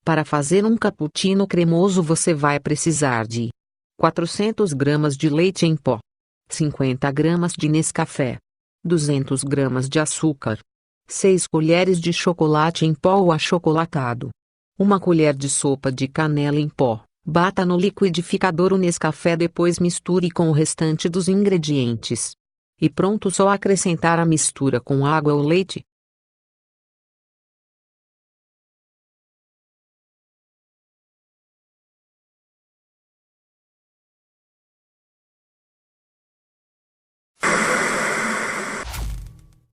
Para fazer um cappuccino cremoso você vai precisar de 400 gramas de leite em pó, 50 gramas de Nescafé, 200 gramas de açúcar, 6 colheres de chocolate em pó ou achocolatado, 1 colher de sopa de canela em pó. Bata no liquidificador o Nescafé, depois misture com o restante dos ingredientes. E pronto, só acrescentar a mistura com água ou leite.